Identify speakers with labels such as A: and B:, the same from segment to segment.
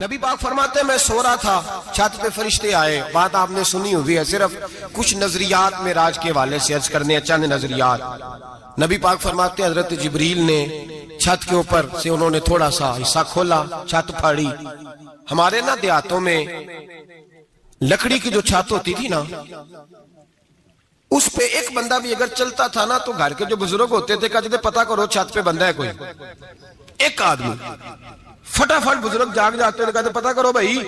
A: نبی پاک فرماتے ہیں میں سو رہا تھا، چھت پہ فرشتے آئے. بات آپ نے سنی ہوئی ہے، صرف کچھ نظریات معراج کے حوالے سے عرض کرنے ہیں، چند نظریات. نبی پاک فرماتے ہیں حضرت جبریل نے چھت کے اوپر سے انہوں نے تھوڑا سا حصہ کھولا، چھت پھاڑی. ہمارے نا دیہاتوں میں لکڑی کی جو چھت ہوتی تھی نا، اس پہ ایک بندہ بھی اگر چلتا تھا نا تو گھر کے جو بزرگ ہوتے تھے کہتے تھے پتہ کرو چھت پہ بندہ ہے کوئی. ایک آدمی فٹافٹ بزرگ جاگ جاتے تھے، کہتے پتہ کرو بھائی.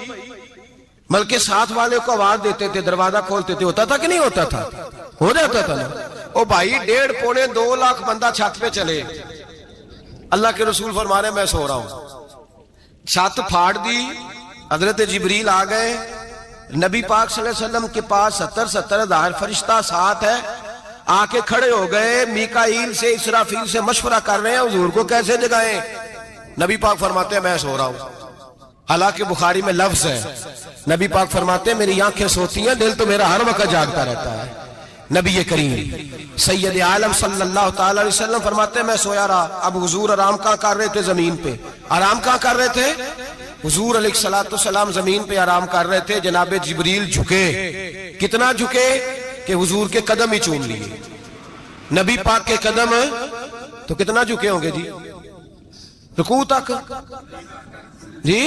A: بلکہ ساتھ والے کو آواز دیتے تھے، دروازہ کھولتے تھے. ہوتا تھا کہ نہیں ہوتا تھا؟ ہو جاتا تھا نا. او بھائی 1.5 پونے 2 لاکھ بندہ چھت پہ چلے. اللہ کے رسول فرما رہے ہیں میں سو رہا ہوں. چھت پھاڑ دی، حضرت جبریل آ گئے. نبی پاک صلی اللہ علیہ وسلم کے پاس 70 ہزار فرشتہ ساتھ ہے، آ کے کھڑے ہو گئے. میکائیل سے اسرافیل سے مشورہ کر رہے ہیں حضور کو کیسے جگائیں. نبی پاک فرماتے ہیں میں سو رہا ہوں. حالانکہ بخاری میں لفظ ہے، نبی پاک فرماتے ہیں میری آنکھیں سوتی ہیں، دل تو میرا ہر وقت جاگتا رہتا ہے. نبی کریم سید عالم صلی اللہ تعالی علیہ وسلم فرماتے ہیں میں سویا رہا. اب حضور آرام کہاں کر رہے تھے؟ زمین پہ. آرام کہاں کر رہے تھے؟ حضور علیہ السلام زمین پہ آرام کر رہے تھے. جناب جبریل جھکے. کتنا جھکے کہ حضور کے قدم ہی چوم لیے. نبی پاک کے قدم تو کتنا جھکے ہوں گے جی؟ رکوع تک. جی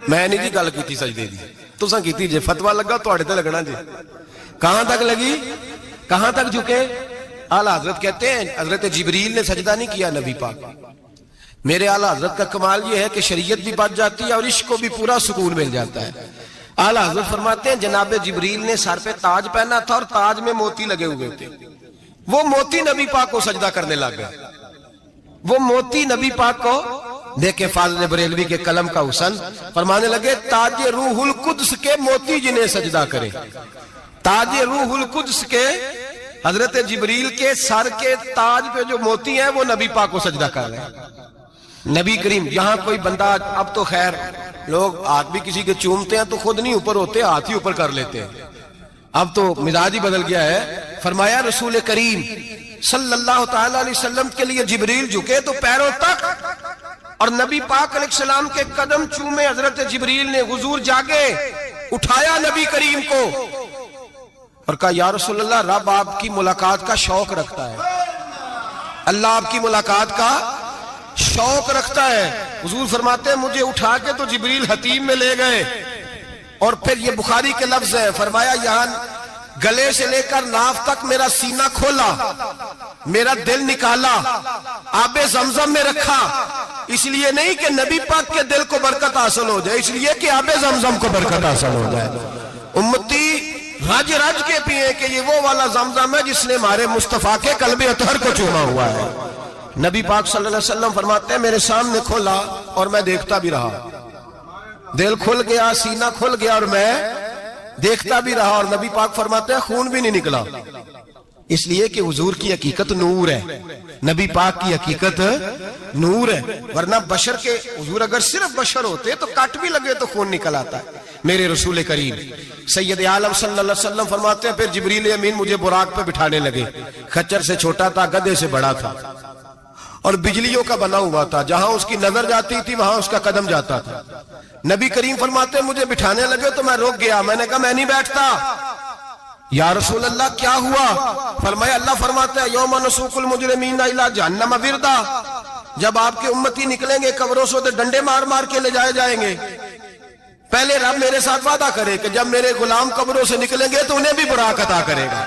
A: میں نہیں جی گل کی سجدے دی، تساں کیتی جی. فتویٰ لگا تواڈے تے لگنا جی. کہاں تک لگی؟ کہاں تک جھکے؟ اعلیٰ حضرت کہتے ہیں حضرت جبریل نے سجدہ نہیں کیا نبی پاک. میرے اعلیٰ حضرت کا کمال یہ ہے کہ شریعت بھی بچ جاتی ہے اور عشق کو بھی پورا سکون مل جاتا ہے. اعلیٰ حضرت فرماتے ہیں جناب جبریل نے سر پہ تاج پہنا تھا اور تاج میں موتی لگے ہوئے تھے. وہ موتی نبی پاک کو سجدہ کرنے لگ گئے. وہ موتی نبی پاک کو دیکھیں. فاضل بریلوی کے قلم کا حسن فرمانے لگے تاج روح القدس کے موتی جنہیں سجدہ کرے. تاج روح القدس کے حضرت جبریل کے سر کے تاج پہ جو موتی ہیں وہ نبی پاک کو سجدہ کر رہے ہیں. نبی کریم یہاں کوئی بندہ، اب تو خیر لوگ ہاتھ بھی کسی کے چومتے ہیں تو خود نہیں اوپر ہوتے، ہاتھ ہی اوپر کر لیتے ہیں. اب تو مزاج ہی بدل گیا ہے. فرمایا رسول کریم صلی اللہ تعالی علیہ وسلم کے لیے جبریل جھکے تو پیروں تک، اور نبی پاک علیہ السلام کے قدم چومے. حضرت جبریل نے حضور جاگے، اٹھایا نبی کریم کو اور کہا یا رسول اللہ رب آپ کی ملاقات کا شوق رکھتا ہے. اللہ آپ کی ملاقات کا شوق رکھتا ہے. حضور فرماتے ہیں مجھے اٹھا کے تو جبریل حتیم میں لے گئے. اور پھر یہ بخاری کے لفظ ہے، فرمایا یہاں گلے سے لے کر ناف تک میرا سینہ کھولا، میرا دل نکالا، آب زمزم میں رکھا. اس لیے نہیں کہ نبی پاک کے دل کو برکت حاصل ہو جائے، اس لیے کہ آب زمزم کو برکت حاصل ہو جائے. امتی رج رج کے پیئے کہ یہ وہ والا زمزم ہے جس نے ہمارے مصطفیٰ کے قلب اطہر کو چوما ہوا ہے. نبی پاک صلی اللہ علیہ وسلم فرماتے ہیں میرے سامنے کھولا اور میں دیکھتا بھی رہا. دل کھل گیا، سینہ کھل گیا اور میں دیکھتا بھی رہا. اور نبی پاک فرماتے ہیں خون بھی نہیں نکلا، اس لیے کہ حضور کی حقیقت نور ہے. نبی پاک کی حقیقت نور ہے. ورنہ بشر کے حضور اگر صرف بشر ہوتے تو کٹ بھی لگے تو خون نکل آتا ہے. میرے رسول کریم سید عالم صلی اللہ علیہ وسلم فرماتے ہیں پھر جبریل امین مجھے براق پہ بٹھانے لگے. خچر سے چھوٹا تھا، گدھے سے بڑا تھا اور بجلیوں کا بنا ہوا تھا. جہاں اس کی نظر جاتی تھی وہاں اس کا قدم جاتا تھا. نبی کریم فرماتے ہیں مجھے بٹھانے لگے تو میں رک گیا. میں نے کہا میں نہیں بیٹھتا. یا رسول اللہ کیا ہوا؟ فرمایا اللہ فرماتا ہے یوم نسوق المجرمین الی جہنم وردا. جب آپ کے امتی نکلیں گے قبروں سے تو ڈنڈے مار مار کے لے جائے جائیں گے. پہلے رب میرے ساتھ وعدہ کرے کہ جب میرے غلام قبروں سے نکلیں گے تو انہیں بھی براق عطا کرے گا.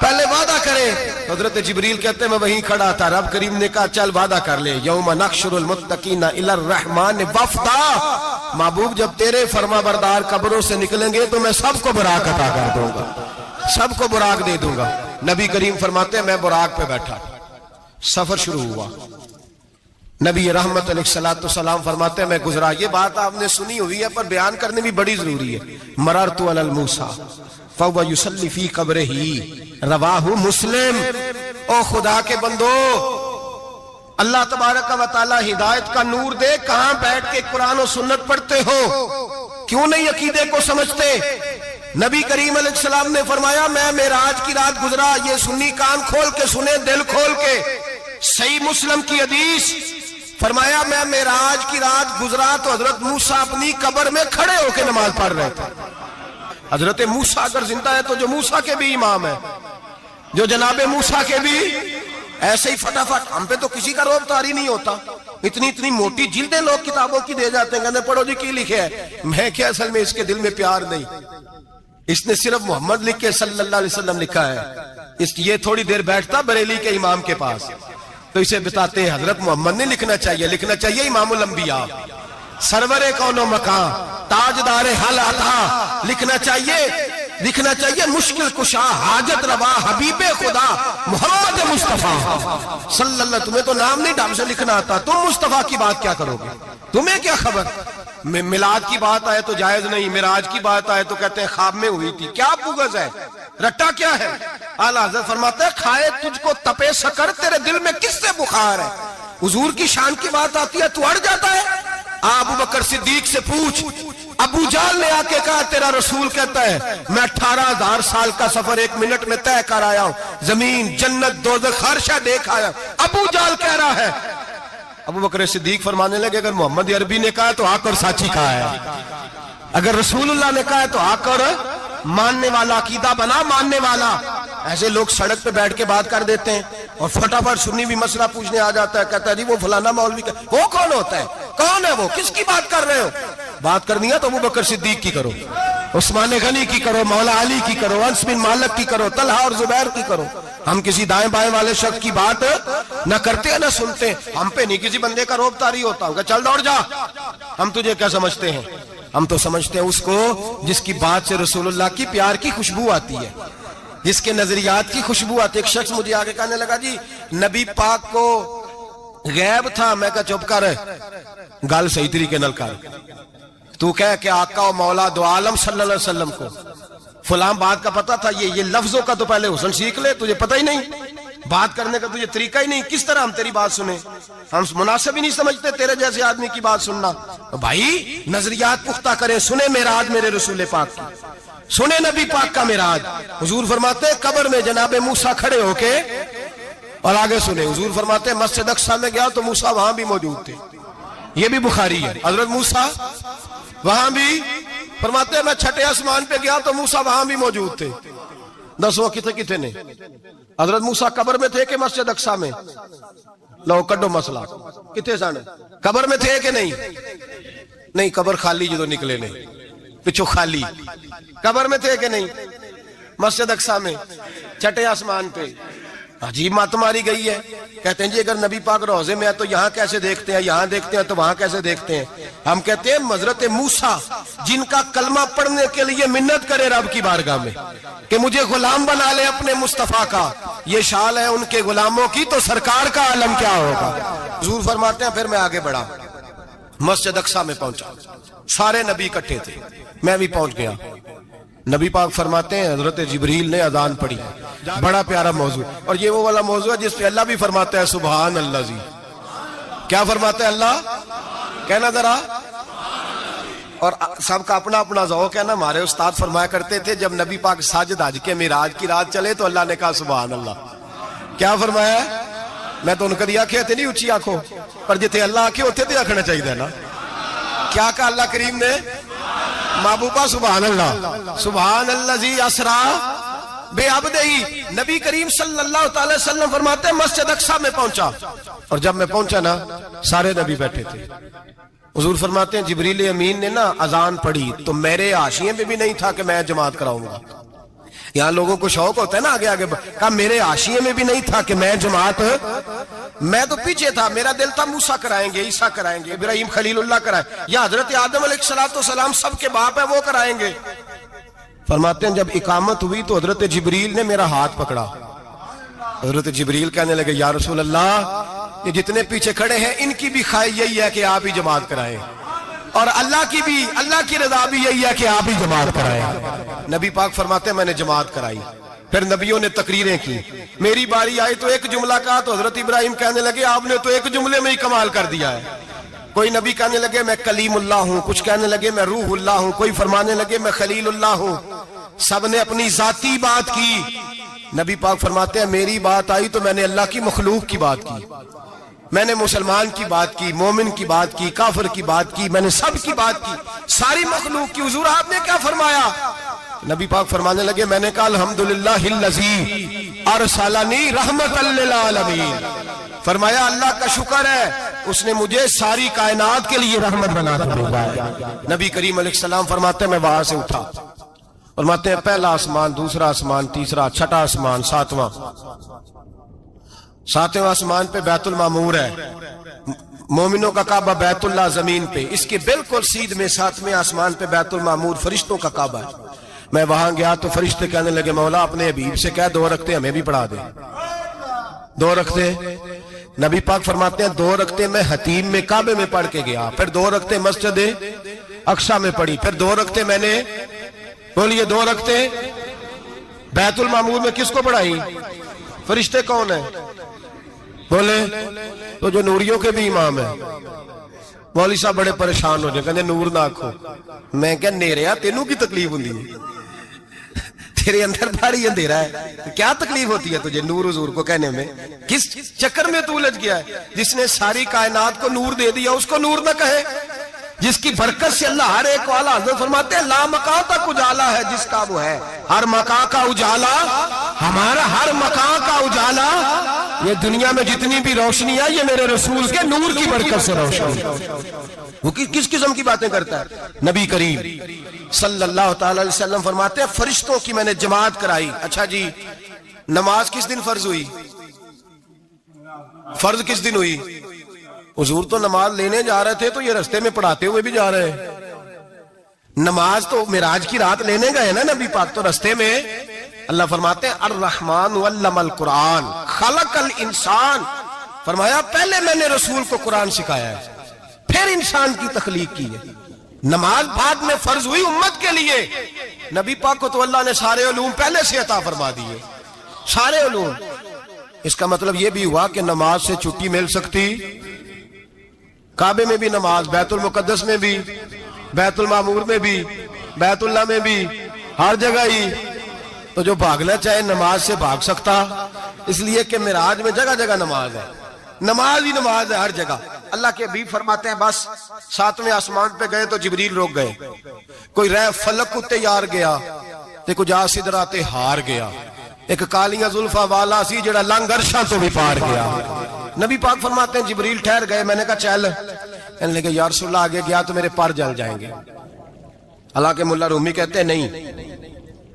A: پہلے وعدہ کرے. حضرت جبریل کہتے ہیں میں وہیں کھڑا تھا. رب کریم نے کہا چل وعدہ کر لے. یوم نحشر المتقین الی الرحمن وفدا. محبوب جب تیرے فرما بردار قبروں سے نکلیں گے تو میں سب کو براق عطا کر دوں گا، سب کو براق دے دوں گا. نبی کریم فرماتے ہیں میں براق پہ بیٹھا. سفر شروع ہوا. نبی رحمت علیہ السلام فرماتے ہیں میں گزرا. یہ بات آپ نے سنی ہوئی ہے پر بیان کرنے بھی بڑی ضروری ہے. مررت علی الموسیٰ فَهُوَ يُصَلِّ فِي قَبْرِهِ رواہ مسلم. او خدا کے بندو، اللہ تبارک و تعالی ہدایت کا نور دے. کہاں بیٹھ کے قرآن و سنت پڑھتے ہو؟ کیوں نہیں عقیدے کو سمجھتے؟ نبی کریم علیہ السلام نے فرمایا میں معراج کی رات گزرا. یہ سنی کان کھول کے سنے، دل کھول کے. صحیح مسلم کی حدیث فرمایا میں معراج کی رات گزرا تو حضرت موسیٰ اپنی قبر میں کھڑے ہو کے نماز پڑھ رہے تھے. حضرت موسیٰ اگر زندہ ہے تو جو موسیٰ کے بھی امام ہے, جو جناب موسیٰ کے بھی ایسے ہی فٹافٹ. ہم پہ تو کسی کا روب طاری نہیں ہوتا, اتنی موٹی جلدیں لوگ کتابوں کی دے جاتے ہیں, کہتے پڑھو جی کی لکھے ہے. میں کیا اصل میں اس کے دل میں پیار نہیں, اس نے صرف محمد لکھ کے صلی اللہ علیہ وسلم لکھا ہے. یہ تھوڑی دیر بیٹھتا بریلی کے امام کے پاس تو اسے بتاتے ہیں حضرت محمد نے لکھنا چاہیے امام الانبیاء, سرور کون و مکان, تاجدار حل عطا, لکھنا چاہیے مشکل کشا, حاجت روا, حبیب خدا محمد مصطفیٰ صلی اللہ. تمہیں تو نام نہیں ڈھنگ سے لکھنا آتا, تم مصطفیٰ کی بات کیا کرو گے, تمہیں کیا خبر. میلاد کی بات آئے تو جائز نہیں, معراج کی بات آئے تو کہتے ہیں خواب میں ہوئی تھی. کیا بغض ہے, رٹا کیا ہے. اعلیٰ حضرت فرماتا ہے کھائے تجھ کو تپے سکر, تیرے دل میں کس سے بخار ہے. حضور کی شان کی بات آتی ہے تو اڑ جاتا ہے. ابو بکر صدیق سے پوچھ, ابو جہل نے آ کے کہا تیرا رسول کہتا ہے میں 18,000 سال کا سفر 1 منٹ میں طے کر آیا ہوں, زمین جنت دوزخ ہر شے دیکھ آیا. ابو جہل کہہ رہا ہے. ابو بکر صدیق فرمانے لگے اگر محمد عربی نے کہا تو آ کر ساتھی کہا ہے, اگر رسول اللہ نے کہا ہے تو آ کر ماننے والا, عقیدہ بنا ماننے والا. ایسے لوگ سڑک پہ بیٹھ کے بات کر دیتے ہیں اور فٹافٹ سنی بھی مسئلہ پوچھنے آ جاتا ہے, کہتا ہے جی وہ فلانا مولوی کا. وہ کون ہوتا ہے, کون ہے وہ, کس کی بات کر رہے ہو. بات کرنی ہے تو ابو بکر صدیق کی کرو, عثمان غنی کی کرو, مولا علی کی کرو, انس بن مالک کی کرو, طلحہ اور زبیر کی کرو. ہم کسی دائیں بائیں والے شخص کی بات نہ کرتے ہیں نہ سنتے ہیں. ہم پہ نہیں کسی بندے کا روب طاری ہوتا ہوگا چل دوڑ جا, ہم تجھے کیا سمجھتے ہیں. ہم تو سمجھتے ہیں اس کو جس کی بات سے رسول اللہ کی پیار کی خوشبو آتی ہے, جس کے نظریات کی خوشبو آتی ہے. ایک شخص مجھے آگے کہنے لگا جی نبی پاک کو غیب تھا. میں کہا چپ کر, گل صحیح طریقے نال کر. تو کہہ کہ آقا و مولا دو عالم صلی اللہ علیہ وسلم کو فلاں بات کا پتا تھا, یہ لفظوں کا تو پہلے حسن سیکھ لے, تجھے پتہ ہی نہیں, بات کرنے کا تجھے طریقہ ہی نہیں. کس طرح ہم تیری بات سنیں, ہم مناسب ہی نہیں سمجھتے تیرے جیسے آدمی کی بات سننا. بھائی نظریات پختہ کریں, سنیں معراج میرے رسول پاک کی, سنیں نبی پاک کا معراج. حضور فرماتے ہیں قبر میں جناب موسیٰ کھڑے ہو کے, اور آگے سنیں حضور فرماتے ہیں مسجد اقصی میں گیا تو موسیٰ وہاں بھی موجود تھے. یہ بھی بخاری ہے. حضرت موسیٰ وہاں بھی, فرماتے ہیں میں 6 آسمان پہ گیا تو موسیٰ وہاں بھی موجود تھے. 10 کتنے نے حضرت موسیٰ قبر میں تھے کہ مسجد اقصی میں؟ لو کڈو مسئلہ, کتنے سن قبر میں تھے کہ نہیں, قبر خالی جدو نکلے نے پچھو خالی, قبر میں تھے کہ نہیں, مسجد اقصی میں 6 آسمان پہ. عجیب مات ماری گئی ہے. کہتے ہیں جی اگر نبی پاک روزے میں ہے تو یہاں کیسے دیکھتے ہیں, یہاں دیکھتے ہیں تو وہاں کیسے دیکھتے ہیں. ہم کہتے ہیں حضرت موسیٰ جن کا کلمہ پڑھنے کے لیے منت کرے رب کی بارگاہ میں کہ مجھے غلام بنا لے اپنے مصطفیٰ کا, یہ شال ہے ان کے غلاموں کی, تو سرکار کا عالم کیا ہوگا. حضور فرماتے ہیں پھر میں آگے بڑھا, مسجد اقصی میں پہنچا, سارے نبی اکٹھے تھے, میں بھی پہنچ گیا. نبی پاک فرماتے ہیں حضرت جبریل نے اذان پڑھی. بڑا پیارا موضوع, اور یہ وہ والا موضوع ہے جس پہ اللہ بھی فرماتا ہے سبحان اللہ. جی کیا فرماتا ہے اللہ, کہنا ذرا. اور سب کا اپنا اپنا ذوق ہے نا. ہمارے استاد فرمایا کرتے تھے جب نبی پاک ساجد حج کے معراج کی رات چلے تو اللہ نے کہا سبحان اللہ. کیا فرمایا ہے, میں تو ان کو دیا کہ نہیں اچھی آنکھوں پر جتنے اللہ آنکھیں ہوتے تھے آنکھنا چاہیے نا. کیا کہا اللہ کریم نے, محبوبہ سبحان اللہ. سبحان الذی اسرا بے عبدہی. نبی کریم صلی اللہ تعالی وسلم فرماتے ہیں مسجد اقصی میں پہنچا, اور جب میں پہنچا نا سارے نبی بیٹھے تھے. حضور فرماتے ہیں جبریل امین نے نا اذان پڑھی تو میرے حاشیے میں بھی نہیں تھا کہ میں جماعت کراؤں گا. یہاں لوگوں کو شوق ہوتا ہے نا آگے آگے, کہا میرے حاشیے میں بھی نہیں تھا کہ میں جماعت, میں تو پیچھے تھا. میرا دل تھا موسیٰ کرائیں گے, عیسیٰ کرائیں گے, ابراہیم خلیل اللہ کرائیں, یا حضرت آدم علیہ السلام سب کے باپ ہے وہ کرائیں گے. فرماتے ہیں جب اقامت ہوئی تو حضرت جبریل نے میرا ہاتھ پکڑا. حضرت جبریل کہنے لگے یا رسول اللہ یہ جتنے پیچھے کھڑے ہیں ان کی بھی خواہش یہی ہے کہ آپ ہی جماعت کرائیں, اور اللہ کی رضا بھی یہی ہے کہ آپ ہی جماعت کرائیں. نبی پاک فرماتے ہیں میں نے جماعت کرائی. پھر نبیوں نے تقریریں کی, میری باری آئی تو ایک جملہ کہا تو حضرت ابراہیم کہنے لگے آپ نے تو ایک جملے میں ہی کمال کر دیا ہے. کوئی نبی کہنے لگے میں کلیم اللہ ہوں, کچھ کہنے لگے میں روح اللہ ہوں, کوئی فرمانے لگے میں خلیل اللہ ہوں. سب نے اپنی ذاتی بات کی. نبی پاک فرماتے ہیں میری بات آئی تو میں نے اللہ کی مخلوق کی بات کی. میں نے مسلمان کی بات کی، مومن کی بات کی، کافر کی بات کی، میں نے سب کی بات کی، ساری مخلوق کی۔ حضور آپ نے کیا فرمایا؟ نبی پاک فرمانے لگے میں نے کہا الحمدللہ الذی ارسلنی رحمت للعالمین، فرمایا اللہ کا شکر ہے اس نے مجھے ساری کائنات کے لیے رحمت بنا کر بھیجا ہے۔ نبی کریم علیہ السلام فرماتے ہیں میں وہاں سے اٹھا، فرماتے ہیں پہلا آسمان، دوسرا آسمان، تیسرا، چھٹا آسمان، ساتواں آسمان پہ بیت المعمور ہے، مومنوں کا کعبہ بیت اللہ زمین پہ، اس کے بالکل سیدھ میں 7ویں آسمان پہ بیت المعمور فرشتوں کا کعبہ ہے۔ میں وہاں گیا تو فرشتے کہنے لگے مولا اپنے حبیب سے کہہ 2 رکعتیں ہمیں بھی پڑھا دے۔ 2 رکعتیں نبی پاک فرماتے ہیں 2 رکعتیں میں حتیم میں کعبے میں پڑھ کے گیا، پھر 2 رکعتیں مسجد اقصی میں پڑھی، پھر 2 رکعتیں میں نے بولیے 2 رکعتیں بیت المعمور میں کس کو پڑھائی؟ فرشتے کون ہیں بولے؟ تو جو نوریوں کے بھی امام ہیں۔ مولوی صاحب بڑے پریشان ہو جائے، کہنے نور نہ آکھو۔ میں کہ نیریا تینوں کی تکلیف ہوندی ہے، تیرے اندر بڑی اندھیرا ہے، کیا تکلیف ہوتی ہے تجھے نور حضور کو کہنے میں؟ کس چکر میں تو الجھ گیا ہے؟ جس نے ساری کائنات کو نور دے دیا اس کو نور نہ کہے؟ جس کی برکت سے اللہ ہر ایک والا، حضرت فرماتے ہیں لا مکان تک اجالا ہے جس کا وہ ہے، ہر مکان کا اجالا ہمارا، ہر مکان کا اجالا، یہ دنیا میں جتنی بھی روشنی ہے یہ میرے رسول کے نور کی برکت سے روشنی۔ وہ کس قسم کی باتیں کرتا ہے؟ نبی کریم صلی اللہ تعالی علیہ وسلم فرماتے ہیں فرشتوں کی میں نے جماعت کرائی۔ اچھا جی نماز کس دن فرض ہوئی؟ فرض کس دن ہوئی؟ حضور تو نماز لینے جا رہے تھے تو یہ رستے میں پڑھاتے ہوئے بھی جا رہے ہیں۔ نماز تو معراج کی رات لینے گئے نا نبی پاک، تو رستے میں اللہ فرماتے ہیں الرحمن علم القرآن خلق الانسان، فرمایا پہلے میں نے رسول کو قرآن سکھایا ہے پھر انسان کی تخلیق کی ہے۔ نماز بعد میں فرض ہوئی امت کے لیے، نبی پاک کو تو اللہ نے سارے علوم پہلے سے عطا فرما دیے، سارے علوم۔ اس کا مطلب یہ بھی ہوا کہ نماز سے چھٹی مل سکتی، کعبے میں بھی نماز، بیت المقدس میں بھی، بیت المعمور میں بھی، بیت اللہ میں بھی، ہر جگہ ہی۔ تو جو بھاگنا چاہے نماز سے بھاگ سکتا، اس لیے کہ معراج میں جگہ جگہ نماز ہے، نماز ہی نماز ہے ہر جگہ۔ اللہ کے حبیب فرماتے ہیں بس 7ویں آسمان پہ گئے تو جبریل روک گئے، کوئی رہ فلک اتے یار گیا تے کچھ آ سدرا تے ہار گیا، ایک کالیاں زلفاں والا سی جڑا لنگ عرشاں تو بھی پار گیا۔ نبی پاک فرماتے ہیں جبریل ٹھہر گئے، میں نے کہا چل، کہنے لگے یا رسول اللہ آگے گیا تو میرے پر جل جائیں گے۔ حالانکہ ملا رومی کہتے ہیں نہیں،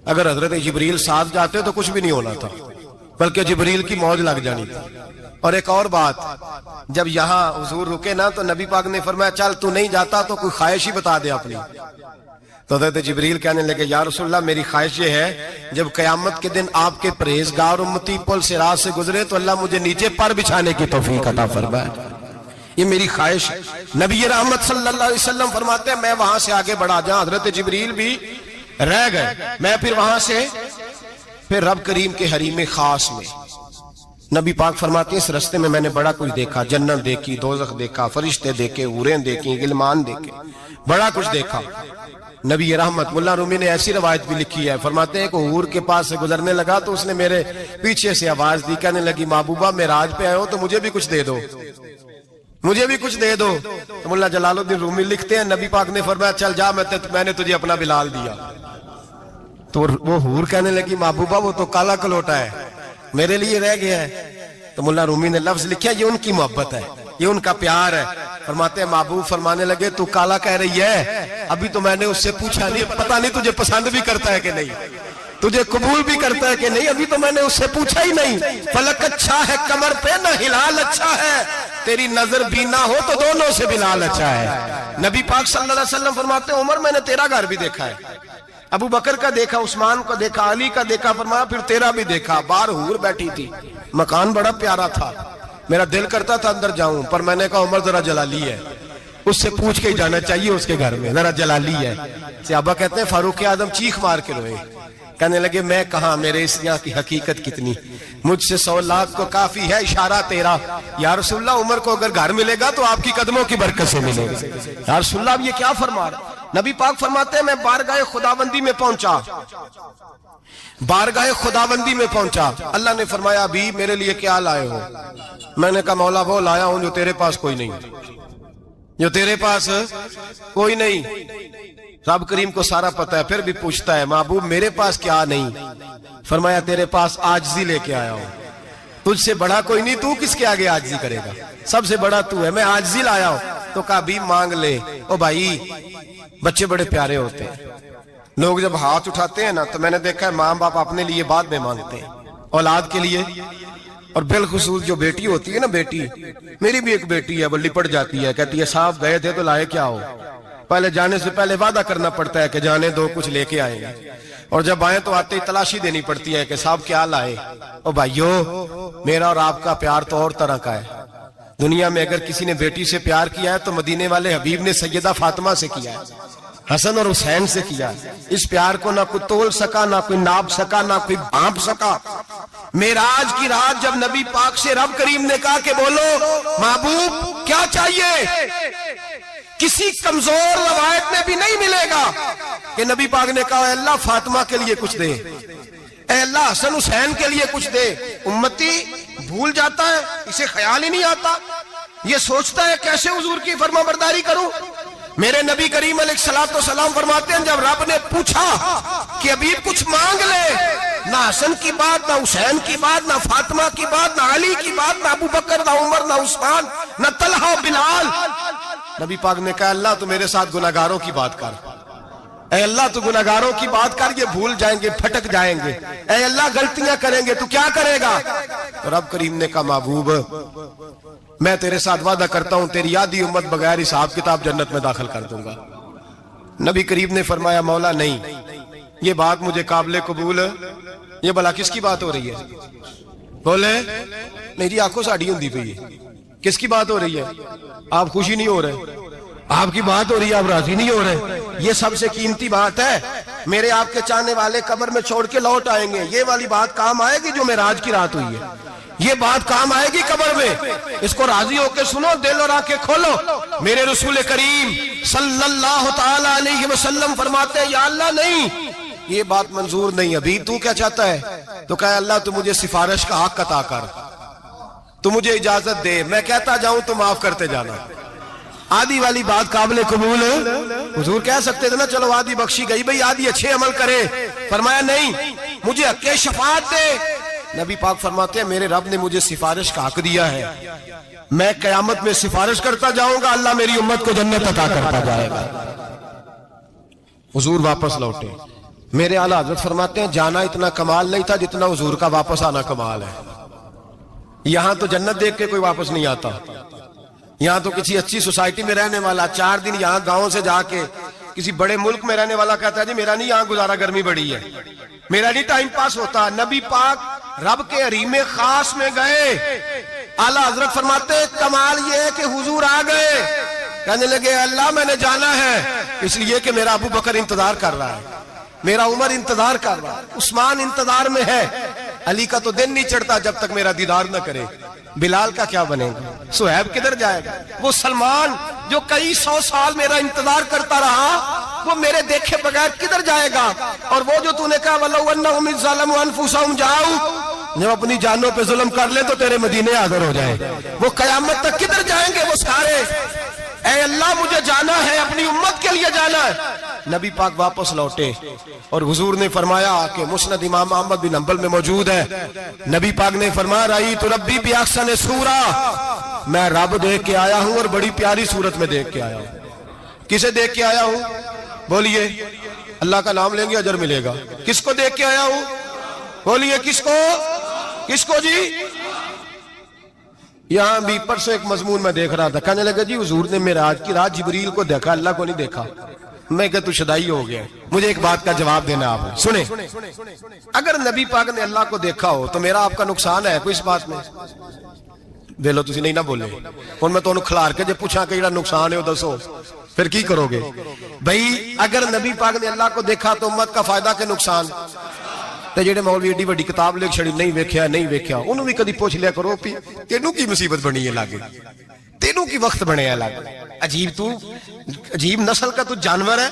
A: اگر حضرت جبریل ساتھ جاتے تو کچھ بھی نہیں ہونا تھا، بلکہ جبریل کی موج لگ جانی تھی۔ اور ایک اور بات، جب یہاں حضور رکے نا تو نبی پاک نے فرمایا چل تو نہیں جاتا تو کوئی خواہش ہی بتا دے اپنی۔ تو حضرت جبریل کہنے لگے یا رسول اللہ میری خواہش یہ ہے جب قیامت کے دن آپ کے پرہیزگار امتی پل صراط سے گزرے تو اللہ مجھے نیچے پر بچھانے کی توفیق عطا فرمائے، یہ میری خواہش۔ نبی رحمت صلی اللہ علیہ وسلم فرماتے ہیں میں وہاں سے آگے بڑھا جاؤں، حضرت جبریل بھی رہ گئے، میں پھر وہاں سے پھر رب کریم کے حریم خاص میں۔ نبی پاک فرماتے ہیں اس رستے میں نے بڑا کچھ دیکھا، جنت دیکھی، دوزخ دیکھا، فرشتے دیکھے، حوریں دیکھی، غلمان دیکھے، بڑا کچھ دیکھا۔ نبی رحمت ملا رومی نے ایسی روایت بھی لکھی ہے، فرماتے ہیں کہ حور کے پاس سے گزرنے لگا تو اس نے میرے پیچھے سے آواز دی، کہنے لگی محبوبہ معراج پہ آئے ہو تو مجھے بھی کچھ دے دو، مجھے بھی کچھ دے دو۔ تو ملا جلال الدین رومی لکھتے ہیں نبی پاک نے فرمایا چل جا میں نے تجھے اپنا بلال دیا۔ تو وہ حور کہنے لگی محبوبہ وہ تو کالا کلوٹا ہے، میرے لیے رہ گیا ہے۔ تو ملا رومی نے لفظ لکھا یہ ان کی محبت ہے، یہ ان کا پیار ہے۔ فرماتے ہیں محبوب فرمانے لگے تو کالا کہہ رہی ہے، ابھی تو میں نے اس سے پوچھا نہیں، پتہ نہیں تجھے پسند بھی کرتا ہے کہ نہیں، تجھے قبول بھی کرتا ہے کہ نہیں، ابھی تو میں نے اس سے پوچھا ہی نہیں۔ فلک اچھا ہے کمر پہ نہ ہلال اچھا ہے، تیری نظر بینا ہو تو دونوں سے بلال اچھا ہے۔ نبی پاک صلی اللہ علیہ وسلم فرماتے ہیں عمر میں نے تیرا گھر بھی دیکھا ہے، ابو بکر کا دیکھا، عثمان کا دیکھا، علی کا دیکھا، فرمایا پھر تیرا بھی دیکھا، باہر حور بیٹھی تھی، مکان بڑا پیارا تھا، میرا دل کرتا تھا اندر جاؤں، پر میں نے کہا عمر ذرا جلالی ہے، اس سے پوچھ کے ہی جانا چاہیے اس کے گھر میں، ذرا جلالی ہے۔ صحابہ کہتے ہیں فاروق اعظم چیخ مار کے روئے، کہنے لگے میں کہاں، میرے اس یہاں کی حقیقت کتنی، مجھ سے 100 لاکھ کو کافی ہے اشارہ تیرا۔ یا رسول اللہ عمر کو اگر گھر ملے گا تو آپ کی قدموں کی برکت سے ملے گا۔ یا رسول اللہ اب یہ کیا فرما رہا؟ نبی پاک فرماتے ہیں میں بارگاہ خداوندی میں پہنچا، بارگاہ خداوندی میں پہنچا، اللہ نے فرمایا ابھی میرے لیے کیا لائے ہو؟ میں نے کہا مولا وہ لایا ہوں جو تیرے پاس کوئی نہیں، جو تیرے پاس کوئی نہیں۔ رب کریم کو سارا پتہ ہے، پھر بھی پوچھتا ہے محبوب میرے پاس کیا نہیں؟ فرمایا تیرے پاس عاجزی لے کے آیا ہوں، تجھ سے بڑا کوئی نہیں، تو کس کے آگے عاجزی کرے گا، سب سے بڑا تو ہے، میں عاجزی لایا ہوں۔ تو کہا بھی مانگ لے۔ او بھائی بچے بڑے پیارے ہوتے ہیں، لوگ جب ہاتھ اٹھاتے ہیں نا تو میں نے دیکھا ہے ماں باپ اپنے لیے بعد میں مانگتے ہیں، اولاد کے لیے، اور بالخصوص جو بیٹی ہوتی ہے نا، بیٹی میری بھی ایک بیٹی ہے، وہ لپٹ جاتی ہے، کہتی ہے صاحب گئے تھے تو لائے کیا ہو؟ پہلے جانے سے پہلے وعدہ کرنا پڑتا ہے کہ جانے دو کچھ لے کے آئیں گے، اور جب آئیں تو آتے ہی تلاشی دینی پڑتی ہے کہ صاحب کیا لائے۔ او بھائیو میرا اور آپ کا پیار تو اور طرح کا ہے، دنیا میں اگر کسی نے بیٹی سے پیار کیا ہے تو مدینے والے حبیب نے سیدہ فاطمہ سے کیا ہے، حسن اور حسین سے کیا ہے۔ اس پیار کو نہ کوئی تول سکا، نہ کوئی ناپ سکا، نہ کوئی بھانپ سکا۔ معراج کی رات جب نبی پاک سے رب کریم نے کہا کہ بولو محبوب کیا چاہیے، کسی کمزور روایت میں بھی نہیں ملے گا کہ نبی پاک نے کہا اے اللہ فاطمہ کے لیے کچھ دے، اے اللہ حسن حسین کے لیے کچھ دے۔ امتی بھول جاتا ہے، اسے خیال ہی نہیں آتا، یہ سوچتا ہے کیسے حضور کی فرما برداری کروں۔ میرے نبی کریم علیہ الصلوۃ والسلام فرماتے ہیں جب رب نے پوچھا کہ ابھی کچھ مانگ لے، نہ حسن کی بات، نہ حسین کی بات، نہ فاطمہ کی بات، نہ علی کی بات، نہ ابو بکر، نہ عمر، نہ عثمان، نہ طلحہ بلال، نبی پاک نے کہا اللہ تو میرے ساتھ گناہگاروں کی بات کر، اے اللہ تو گناہگاروں کی بات کر، یہ بھول جائیں گے، پھٹک جائیں گے، اے اللہ غلطیاں کریں گے تو کیا کرے گا؟ تو رب کریم نے کہا محبوب میں تیرے ساتھ وعدہ کرتا ہوں تیری آدھی امت بغیر حساب کتاب جنت میں داخل کر دوں گا۔ نبی کریم نے فرمایا مولا نہیں، یہ بات مجھے قابل قبول ہے، یہ بھلا کس کی بات ہو رہی ہے؟ بولے میری آنکھوں سے اڑی ہوندی پئی ہے، کس کی بات ہو رہی ہے؟ آپ خوشی نہیں ہو رہے، آپ کی بات ہو رہی ہے، آپ راضی نہیں ہو رہے، یہ سب سے قیمتی بات ہے۔ میرے آپ کے چاہنے والے قبر میں چھوڑ کے لوٹ آئیں گے، یہ والی بات کام آئے گی جو معراج کی رات ہوئی ہے، یہ بات کام آئے گی قبر میں، اس کو راضی ہو کے سنو، دل اور آنکھیں کھولو۔ میرے رسول کریم صلی اللہ تعالی علیہ وسلم فرماتے ہیں یا اللہ نہیں، یہ بات منظور نہیں، ابھی تو کیا چاہتا ہے؟ تو کہا اللہ تو مجھے سفارش کا حق عطا کر، تو مجھے اجازت دے، میں کہتا جاؤں تو معاف کرتے جانا۔ آدھی والی بات قابل قبول ہے، حضور کہہ سکتے تھے نا چلو آدھی بخشی گئی بھئی آدھی اچھے عمل کرے، فرمایا نہیں مجھے حق شفاعت دے۔ نبی پاک فرماتے ہیں میرے رب نے مجھے سفارش کا حق دیا ہے، میں قیامت میں سفارش کرتا جاؤں گا، اللہ میری امت کو جنت عطا کرتا جائے گا۔ حضور واپس لوٹے، میرے اعلیٰ حضرت فرماتے ہیں جانا اتنا کمال نہیں تھا جتنا حضور کا واپس آنا کمال ہے۔ یہاں تو جنت دیکھ کے کوئی واپس نہیں آتا، یہاں تو کسی اچھی سوسائٹی میں رہنے والا 4 دن یہاں گاؤں سے جا کے کسی بڑے ملک میں رہنے والا کہتا ہے جی میرا نہیں یہاں گزارا، گرمی بڑی ہے، میرا نہیں ٹائم پاس ہوتا۔ نبی پاک رب کے حریم خاص میں گئے، اعلیٰ حضرت فرماتے ہیں کمال یہ ہے کہ حضور آ گئے، کہنے لگے اللہ میں نے جانا ہے اس لیے کہ میرا ابو بکر انتظار کر رہا ہے، میرا عمر انتظار کر رہا ہے، عثمان انتظار میں ہے، علی کا تو دن نہیں چڑھتا جب تک میرا دیدار نہ کرے، بلال کا کیا بنے گا، صہیب کدھر جائے گا، وہ سلمان جو کئی 100 سال میرا انتظار کرتا رہا وہ میرے دیکھے بغیر کدھر جائے گا، اور وہ جو تو نے کہا وَلَوْ أَنَّهُمْ إِذْ ظَلَمُوا أَنفُسَهُمْ جَاءُوا، جب اپنی جانوں پہ ظلم کر لے تو تیرے مدینے حاضر ہو جائے، وہ قیامت تک کدھر جائیں گے وہ سارے، اے اللہ مجھے جانا ہے، اپنی امت کے لیے جانا ہے۔ نبی پاک واپس لوٹے اور حضور نے فرمایا کہ مسند امام احمد بن حنبل میں موجود ہے، نبی پاک نے فرمایا رأیت ربی بأحسن صورہ، میں رب دیکھ کے آیا ہوں اور بڑی پیاری صورت میں دیکھ کے آیا ہوں۔ کسے دیکھ کے آیا ہوں؟ بولیے، اللہ کا نام لیں گے اجر ملے گا۔ کس کو دیکھ کے آیا ہوں؟ بولیے کس کو؟ کس کو جی؟ یہاں بھی پرسوں ایک مضمون میں دیکھ رہا تھا، کہنے لگا جی حضور نے معراج کی رات جبریل کو دیکھا، اللہ کو نہیں دیکھا۔ میں کہ تو شدائی ہو گیا، مجھے ایک بات کا جواب دینا آپ سنیں، اگر نبی پاک نے اللہ کو دیکھا ہو تو میرا آپ کا نقصان ہے کوئی اس بات میں؟ ویلو تسی نہیں نہ بولے اور میں تو انہوں کھلار کے جب پوچھا کہ یہ نقصان ہے وہ دسو پھر کی کرو گے؟ بھئی اگر نبی پاک نے اللہ کو دیکھا تو امت کا فائدہ کہ نقصان؟ تے جڑے مولوی ایڈی بڑی کتاب لکھ چھڑی نہیں ویکھیا انہوں بھی کدی پوچھ لیا کرو تینوں کی مصیبت بنی ہے لاگے، تینوں کی وقت بنے الگ. عجیب نسل کا تو جانور ہے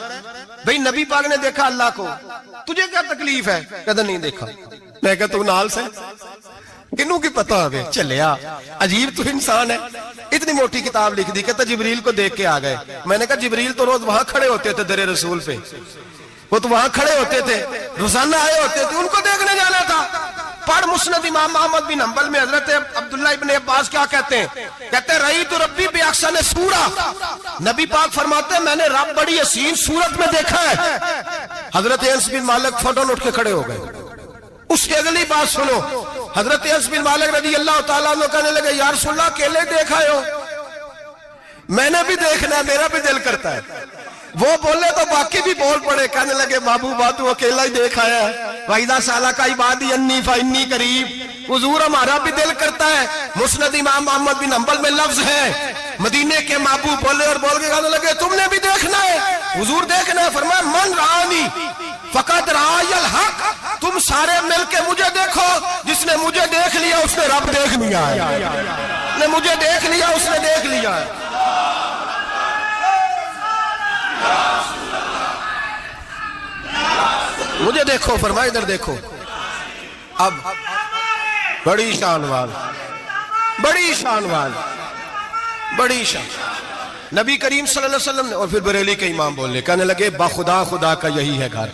A: بھئی. نبی پاک نے دیکھا اللہ کو, تجھے کیا تکلیف ہے؟ کہتا نہیں دیکھا. میں کہتا تو نال سے کنوں کی پتہ ہوئے چلیا. عجیب تو انسان ہے. اتنی موٹی کتاب لکھ دی. کہتا جبریل کو دیکھ کے آ گئے. میں نے کہا جبریل تو روز وہاں کھڑے ہوتے تھے در رسول پہ, وہ تو وہاں کھڑے ہوتے تھے, روزانہ آئے ہوتے تھے, ان کو دیکھنے جانا تھا. پڑھ مسند امام احمد بن حنبل میں حضرت عبداللہ ابن عباس کیا کہتے ہیں؟ کہتے ہیں رأیت ربی بأحسن سورہ. نبی پاک فرماتے ہیں میں نے رب بڑی حسین صورت میں دیکھا ہے. حضرت انس بن مالک فوراً اٹھ کے کھڑے ہو گئے. اس کی اگلی بات سنو. حضرت انس بن مالک رضی اللہ تعالیٰ عنہ کہنے لگے یا رسول اللہ اکیلے دیکھا ہو؟ میں نے بھی دیکھنا ہے, میرا بھی دل کرتا ہے. وہ بولے تو باقی بھی بول پڑے. کہنے لگے محبوبہ تو اکیلا ہی دیکھا ہے. وَإِذَا سَأَلَكَ عِبَادِي عَنِّي فَإِنِّي قَرِيبٌ. حضور ہمارا بھی دل کرتا ہے. مسند امام احمد بن حنبل میں لفظ ہے مدینے کے محبوب بولے اور بول کے کہنے لگے تم نے بھی دیکھنا ہے؟ حضور دیکھنا ہے. فرمایا من رآنی فقد رآی الحق. تم سارے مل کے مجھے دیکھو, جس نے مجھے دیکھ لیا اس نے رب دیکھ لیا ہے. نے مجھے دیکھ لیا اس نے دیکھ لیا ہے. مجھے دیکھو. فرمایا ادھر دیکھو. اب بڑی شان وال, بڑی شان وال, بڑی شان. نبی کریم صلی اللہ علیہ وسلم نے, اور پھر بریلی کے امام بولے, کہنے لگے بخدا خدا کا یہی ہے گھر,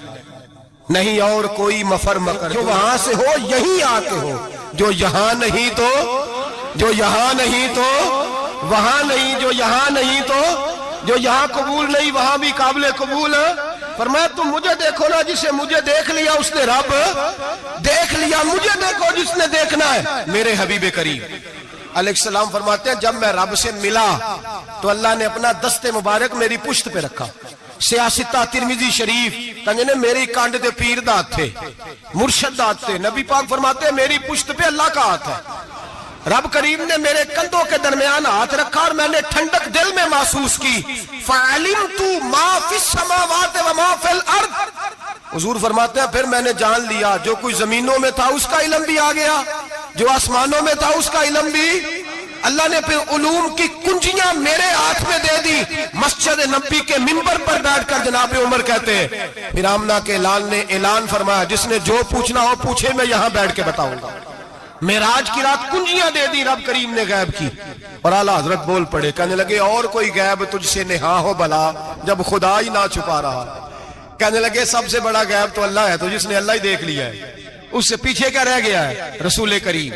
A: نہیں اور کوئی مفر مکر. جو وہاں سے ہو یہی آتے ہو, جو یہاں نہیں تو, جو یہاں نہیں تو وہاں نہیں, جو یہاں نہیں تو, جو یہاں قبول نہیں وہاں بھی قابل قبول. فرمایا تم مجھے دیکھو نا, جسے مجھے دیکھ لیا اس نے رب دیکھ لیا. مجھے دیکھو جس نے دیکھنا ہے میرے حبیب کریم علیہ السلام. فرماتے ہیں جب میں رب سے ملا تو اللہ نے اپنا دست مبارک میری پشت پہ رکھا. سیاستہ ترمذی شریف کہنے نے میری کانڈ دے پیر دات تھے, مرشد دات تھے. نبی پاک فرماتے ہیں میری پشت پہ اللہ کا ہاتھ ہے. رب کریم نے میرے کندھوں کے درمیان ہاتھ رکھا اور میں نے ٹھنڈک دل میں محسوس کی. فَعَلِمْتُ مَا فِي السَّمَاوَاتِ وَمَا فِي الْأَرْضِ. حضور فرماتے ہیں پھر میں نے جان لیا جو کوئی زمینوں میں تھا اس کا علم بھی آ گیا, جو آسمانوں میں تھا اس کا علم بھی. اللہ نے پھر علوم کی کنجیاں میرے ہاتھ میں دے دی. مسجد نبی کے منبر پر بیٹھ کر جناب عمر کہتے ہیں پھر آمنہ کے لال نے اعلان فرمایا جس نے جو پوچھنا ہو پوچھے, میں یہاں بیٹھ کے بتاؤں گا. معراج کی رات کنجیاں دے دی رب کریم نے غیب کی. اور اعلیٰ حضرت بول پڑے, کہنے لگے اور کوئی غیب تجھ سے نہا ہو بلا جب خدا ہی نہ چھپا رہا. کہنے لگے سب سے بڑا غیب تو اللہ ہے, تو جس نے اللہ ہی دیکھ لیا ہے اس سے پیچھے کیا رہ گیا ہے. رسول کریم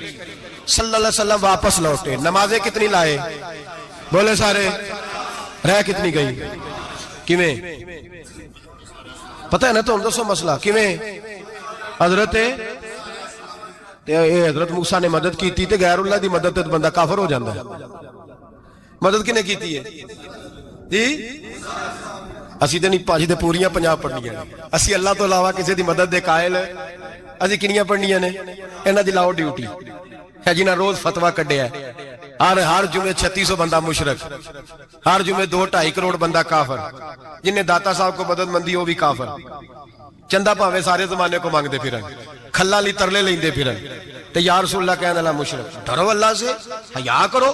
A: صلی اللہ علیہ وسلم واپس لوٹے. نمازیں کتنی لائے بولے سارے, رہ کتنی گئی کیویں پتہ ہے نا؟ تو ہم دوسو مسئلہ کیویں حضرت موسیٰ نے مدد کی تھی تے غیر اللہ دی مدد تے بندہ کافر ہو جاندہ ہے. مدد کنے کی تھی ہے جی؟ اسی تے نہیں پاجی تے پوریاں 50 پڑھنیاں نے. اسی اللہ تو علاوہ کسی دی مدد دے قائل اسی کنیاں پڑھنیاں نے. انہاں دی لاؤ ڈیوٹی ہے جنہاں روز فتویٰ کڈیا ہے. ہر جمعے 3600 بندہ مشرک, ہر جمعے 2-2.5 کروڑ بندہ کافر. جنہیں داتا صاحب کو مدد مندی وہ بھی کافر. چندہ پاوے سارے زمانے کو مانگتے پھرن, کھلا لی ترلے لیندے پھرن. تے یا رسول اللہ کہنے اللہ مشرک. ڈرو اللہ سے, حیا کرو.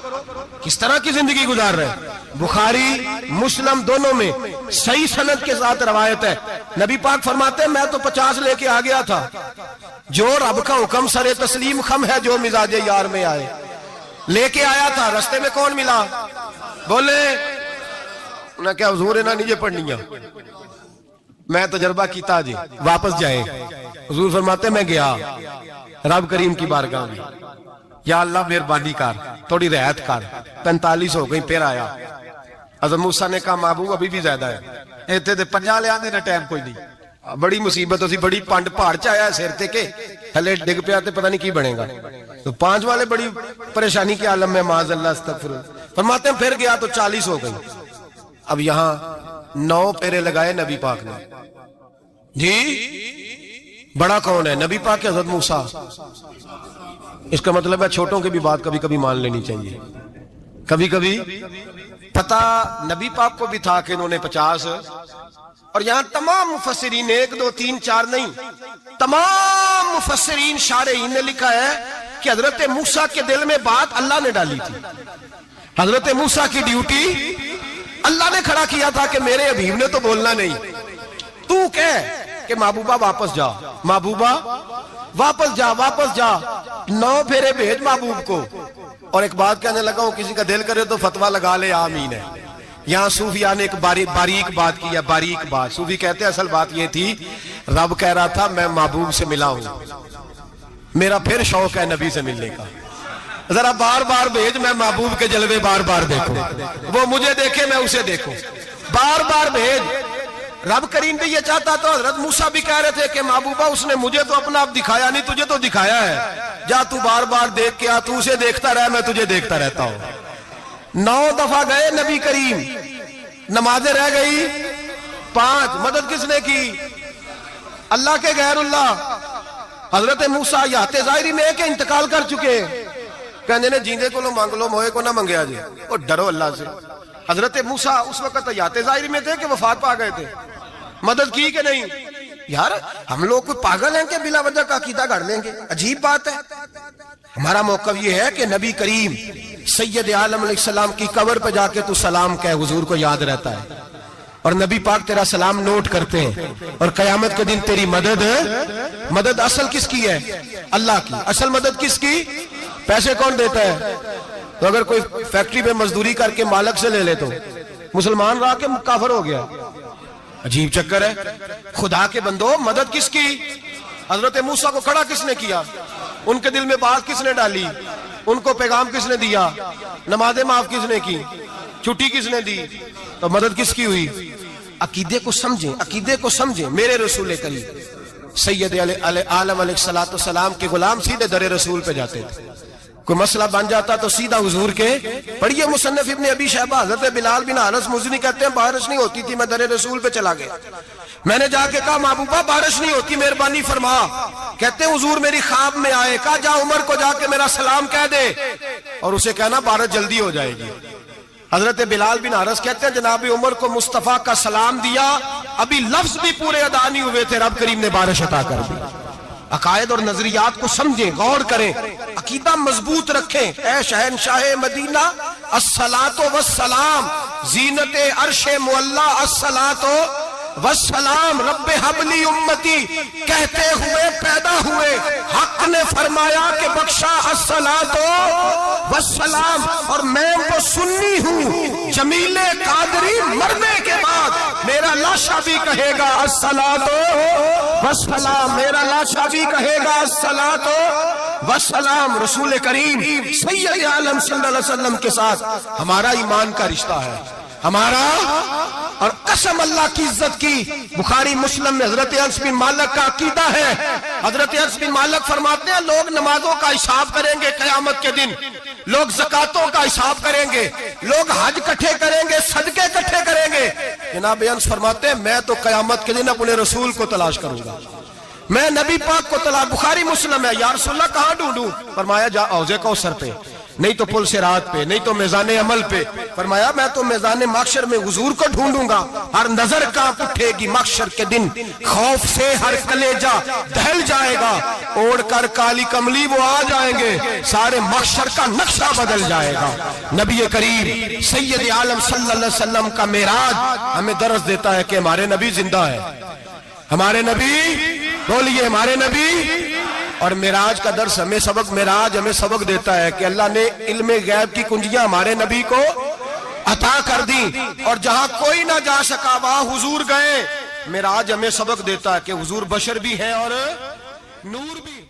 A: کس طرح کی زندگی گزار رہے. بخاری مسلم دونوں میں صحیح سند کے ساتھ روایت ہے. نبی پاک فرماتے ہیں میں تو 50 لے کے آ گیا تھا. جو رب کا حکم سر تسلیم خم ہے جو مزاج یار میں آئے. لے کے آیا تھا, رستے میں کون ملا بولے انہیں کیا حضور انہاں نیجے پڑھنیاں, میں تجربہ کیتا جی واپس جائے. حضور فرماتے میں گیا رب کریم کی بارگاہ میں, یا اللہ مہربانی کر تھوڑی رعایت کر. 45 ہو گئی پھر آیا. حضرت موسیٰ نے کہا محبوب ابھی بھی زیادہ ہے. ایتے دے 50 لے آنے نہ ٹائم کوئی نہیں. بڑی مصیبت اسی بڑی پانڈ پہاڑ چایا ہے سیر تے کے تھلے ڈگ پیا تے پتہ نہیں کی بنے گا. تو 5 والے بڑی پریشانی کے عالم میں معاذ اللہ استغفر. فرماتے ہیں پھر گیا تو 40 ہو گئی. اب یہاں 9 پھیرے لگائے نبی پاک نے جی. بڑا کون ہے نبی پاک حضرت موسیٰ. اس کا مطلب ہے چھوٹوں کی بھی بات کبھی کبھی مان لینی چاہیے. کبھی کبھی پتہ نبی پاک کو بھی تھا کہ انہوں نے 50. اور یہاں تمام مفسرین 1 2 3 4 نہیں, تمام مفسرین شارحین نے لکھا ہے کہ حضرت موسیٰ کے دل میں بات اللہ نے ڈالی تھی. حضرت موسیٰ کی ڈیوٹی اللہ نے کھڑا کیا تھا کہ میرے حبیب نے تو بولنا نہیں، تو کہہ کہ محبوبہ واپس جا، محبوبہ واپس جا، واپس جا، 9 پھیرے بھیج محبوب کو۔ اور ایک بات کہنے لگا ہوں، کسی کا دل کرے تو فتویٰ لگا لے، آمین ہے۔ یہاں صوفیاء نے ایک باریک بات کی ہے، باریک بات۔ صوفی کہتے ہیں اصل بات یہ تھی، رب کہہ رہا تھا میں محبوب سے ملا ہوں، میرا پھر شوق ہے نبی سے ملنے کا، ذرا بار بار بھیج، میں محبوب کے جلوے بار بار دیکھوں، وہ مجھے دیکھے میں اسے دیکھوں، بار بار بھیج۔ رب کریم بھی یہ چاہتا تو حضرت موسیٰ بھی کہہ رہے تھے کہ محبوبہ اس نے مجھے تو اپنا آپ دکھایا نہیں، تجھے تو دکھایا ہے، جا تو بار بار دیکھ کے آ، تو اسے دیکھتا رہ، میں تجھے دیکھتا رہتا ہوں۔ 9 دفعہ گئے نبی کریم، نمازیں رہ گئی 5، مدد کس نے کی؟ اللہ کے غیر اللہ۔ حضرت موسیٰ یات ظاہری میں کہ انتقال کر چکے، کہنے نے جیندے کو لو مانگ لو، موئے کو نہ منگیا جی، اور ڈرو اللہ سے۔ حضرت موسیٰ اس وقت یات ظاہری میں تھے کہ وفات پا گئے تھے، مدد کی کہ نہیں؟ یار ہم لوگ کوئی پاگل ہیں کہ بلا وجہ کا عقیدہ گھڑ لیں گے؟ عجیب بات ہے۔ ہمارا موقف یہ ہے کہ نبی کریم سید عالم علیہ السلام کی قبر پہ جا کے تو سلام کہے، حضور کو یاد رہتا ہے، اور نبی پاک تیرا سلام نوٹ کرتے ہیں، اور قیامت کے دن تیری مدد اصل کس کی ہے؟ اللہ کی۔ اصل مدد کس کی؟ پیسے کون دیتا ہے؟ تو اگر کوئی فیکٹری پہ مزدوری کر کے مالک سے لے لے تو مسلمان رہا کے کافر ہو گیا، عجیب چکر ہے۔ خدا کے بندو، مدد کس کی؟ حضرت موسیٰ کو کھڑا کس نے کیا؟ ان کے دل میں بات کس نے ڈالی؟ ان کو پیغام کس نے دیا؟ نمازیں معاف کس نے کی؟ چھٹی کس نے دی؟ تو مدد کس کی ہوئی؟ عقیدے کو سمجھیں، عقیدے کو سمجھیں۔ میرے رسول کریم سید عالم علیہ السلام کے غلام سیدھے در رسول پہ جاتے تھے، کوئی مسئلہ بن جاتا تو سیدھا حضور کے۔ پڑھیے مصنف ابن ابی شیبہ، حضرت بلال بن حارث مزنی کہتے ہیں بارش نہیں ہوتی تھی، میں در رسول پہ چلا گیا، میں نے جا کے کہا محبوبہ بارش نہیں ہوتی، مہربانی فرما۔ کہتے ہیں حضور میری خواب میں آئے، کہا جا عمر کو جا کے میرا سلام کہہ دے، اور اسے کہنا بارش جلدی ہو جائے گی۔ حضرت بلال بن حارث کہتے ہیں جناب عمر کو مصطفیٰ کا سلام دیا، ابھی لفظ بھی پورے ادا نہیں ہوئے تھے، رب کریم نے بارش عطا کر دی۔ عقائد اور نظریات کو سمجھیں، غور کریں، عقیدہ مضبوط رکھیں۔ اے شہنشاہ مدینہ الصلاۃ والسلام، زینت عرش معلی الصلاۃ والسلام، رب حبلی امتی کہتے ہوئے پیدا ہوئے، حق نے فرمایا کہ بخشا الصلاۃ والسلام، اور میں وہ سنی ہوں جمیل قادری مرنے کے بعد میرا لاشا بھی کہے گا الصلاۃ والسلام، میرا لاشا بھی کہے گا الصلاۃ والسلام۔ رسول کریم سید عالم صلی اللہ علیہ وسلم کے ساتھ ہمارا ایمان کا رشتہ ہے، ہمارا، اور قسم اللہ کی عزت کی، بخاری مسلم میں حضرت انس بن مالک کا عقیدہ ہے۔ حضرت انس بن مالک فرماتے ہیں لوگ نمازوں کا حساب کریں گے قیامت کے دن، لوگ زکاتوں کا حساب کریں گے، لوگ حج کٹھے کریں گے، صدقے کٹھے کریں گے۔ جناب انس فرماتے ہیں میں تو قیامت کے دن اپنے رسول کو تلاش کروں گا، میں نبی پاک کو تلاش۔ بخاری مسلم ہے، یا رسول اللہ کہاں ڈھونڈوں؟ فرمایا جا حوض کوثر پہ، نہیں تو پل صراط پہ، نہیں تو میزان عمل پہ۔ فرمایا میں تو میزان محشر میں حضور کو ڈھونڈوں گا، ہر نظر کانپ اٹھے گی محشر کے دن، خوف سے ہر کلیجہ دہل جائے گا، اوڑھ کر کالی کملی وہ آ جائیں گے، سارے محشر کا نقشہ بدل جائے گا۔ نبی کریم سید عالم صلی اللہ علیہ وسلم کا معراج ہمیں درس دیتا ہے کہ ہمارے نبی زندہ ہے، ہمارے نبی، بولیے ہمارے نبی۔ اور معراج کا درس ہمیں معراج ہمیں سبق دیتا ہے کہ اللہ نے علم غیب کی کنجیاں ہمارے نبی کو عطا کر دی، اور جہاں کوئی نہ جا سکا وہاں حضور گئے۔ معراج ہمیں سبق دیتا ہے کہ حضور بشر بھی ہیں اور نور بھی ہیں۔